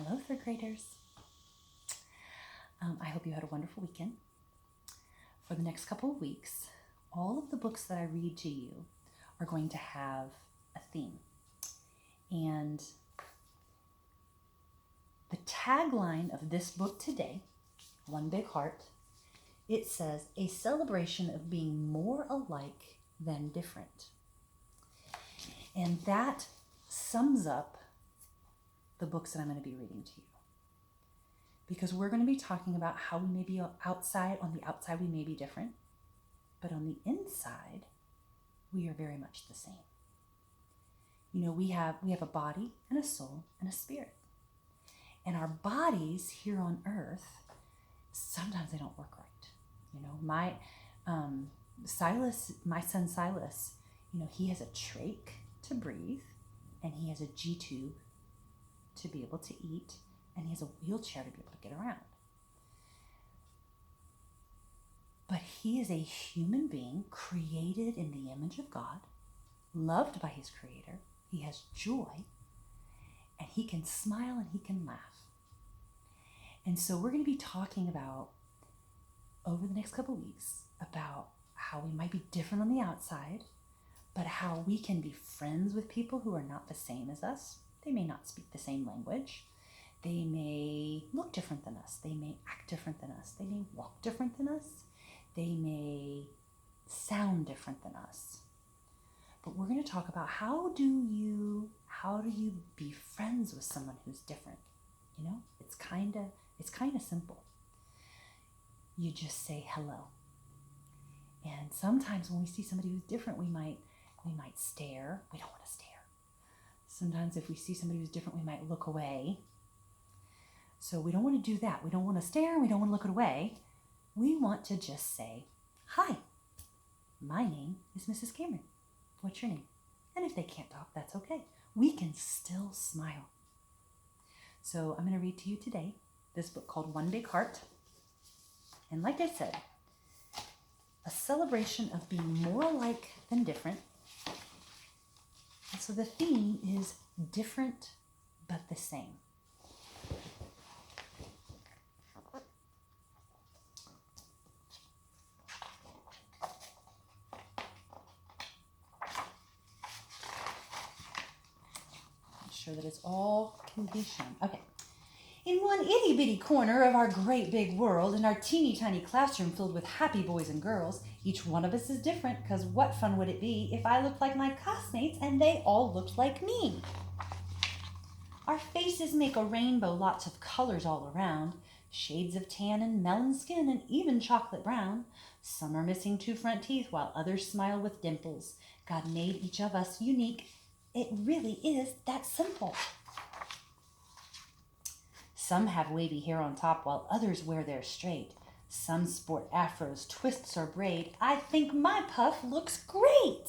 Hello, third graders. I hope you had a wonderful weekend. For the next couple of weeks, all of the books that I read to you are going to have a theme. And the tagline of this book today, One Big Heart, it says, a celebration of being more alike than different. And that sums up the books that I'm going to be reading to you. Because we're going to be talking about how we may be outside. On the outside, we may be different. But on the inside, we are very much the same. You know, we have a body and a soul and a spirit. And our bodies here on earth, sometimes they don't work right. You know, my son Silas, you know, he has a trach to breathe, and he has a G-tube to be able to eat, and he has a wheelchair to be able to get around. But he is a human being created in the image of God, loved by his creator. He has joy, and he can smile and he can laugh. And so we're going to be talking about, over the next couple of weeks, about how we might be different on the outside, but how we can be friends with people who are not the same as us. They may not speak the same language. They may look different than us. They may act different than us. They may walk different than us. They may sound different than us. But we're going to talk about how do you be friends with someone who's different? You know, it's kind of simple. You just say hello. And sometimes when we see somebody who's different, we might stare. We don't want to stare. Sometimes if we see somebody who's different, we might look away. So we don't want to do that. We don't want to stare. We don't want to look away. We want to just say, hi, my name is Mrs. Cameron. What's your name? And if they can't talk, that's okay. We can still smile. So I'm going to read to you today this book called One Big Heart. And like I said, a celebration of being more alike than different. And so the theme is different but the same. Make sure that it's all can be shown. Okay. In one itty-bitty corner of our great big world, in our teeny-tiny classroom filled with happy boys and girls, each one of us is different, because what fun would it be if I looked like my classmates and they all looked like me? Our faces make a rainbow, lots of colors all around, shades of tan and melon skin and even chocolate brown. Some are missing 2 front teeth while others smile with dimples. God made each of us unique. It really is that simple. Some have wavy hair on top while others wear their straight. Some sport afros, twists, or braid. I think my puff looks great.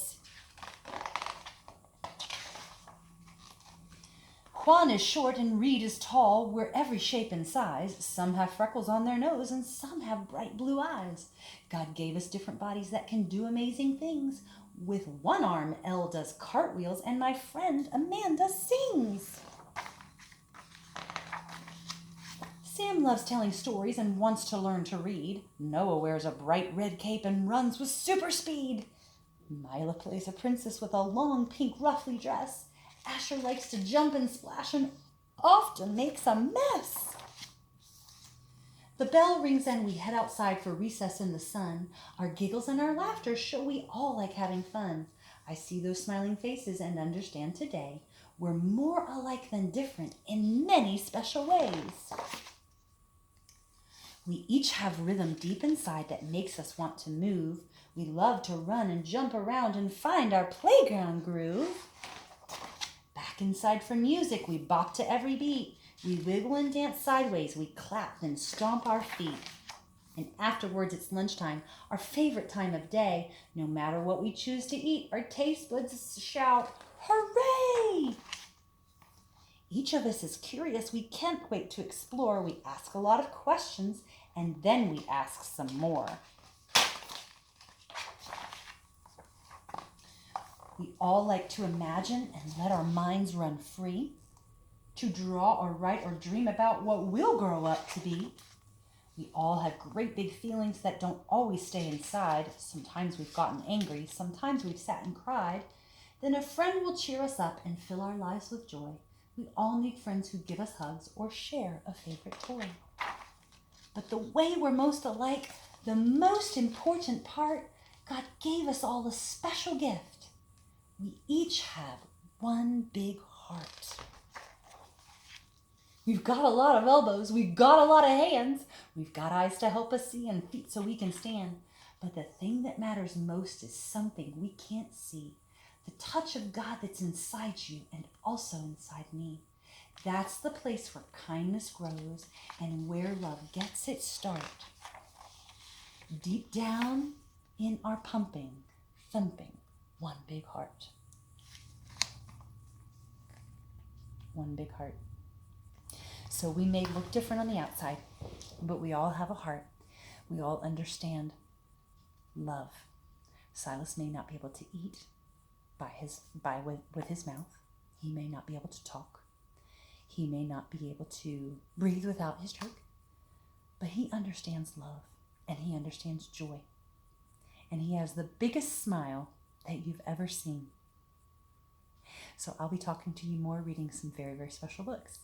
Juan is short and Reed is tall. We're every shape and size. Some have freckles on their nose and some have bright blue eyes. God gave us different bodies that can do amazing things. With one arm, Elle does cartwheels and my friend Amanda sings. Sam loves telling stories and wants to learn to read. Noah wears a bright red cape and runs with super speed. Mila plays a princess with a long pink ruffly dress. Asher likes to jump and splash and often makes a mess. The bell rings and we head outside for recess in the sun. Our giggles and our laughter show we all like having fun. I see those smiling faces and understand today we're more alike than different in many special ways. We each have rhythm deep inside that makes us want to move. We love to run and jump around and find our playground groove. Back inside for music, we bop to every beat. We wiggle and dance sideways. We clap and stomp our feet. And afterwards, it's lunchtime, our favorite time of day. No matter what we choose to eat, our taste buds shout, hooray! Each of us is curious. We can't wait to explore. We ask a lot of questions, and then we ask some more. We all like to imagine and let our minds run free. to draw or write or dream about what we'll grow up to be. We all have great big feelings that don't always stay inside. Sometimes we've gotten angry, sometimes we've sat and cried. Then a friend will cheer us up and fill our lives with joy. We all need friends who give us hugs or share a favorite toy. But the way we're most alike, the most important part, God gave us all a special gift. We each have one big heart. We've got a lot of elbows, we've got a lot of hands, we've got eyes to help us see and feet so we can stand. But the thing that matters most is something we can't see. The touch of God that's inside you and also inside me. That's the place where kindness grows and where love gets its start. Deep down in our pumping, thumping, one big heart. One big heart. So we may look different on the outside, but we all have a heart. We all understand love. Silas may not be able to eat with his mouth. He may not be able to talk. He may not be able to breathe without his choke, but he understands love and he understands joy. And he has the biggest smile that you've ever seen. So I'll be talking to you more, reading some very, very special books.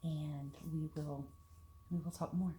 And we will talk more.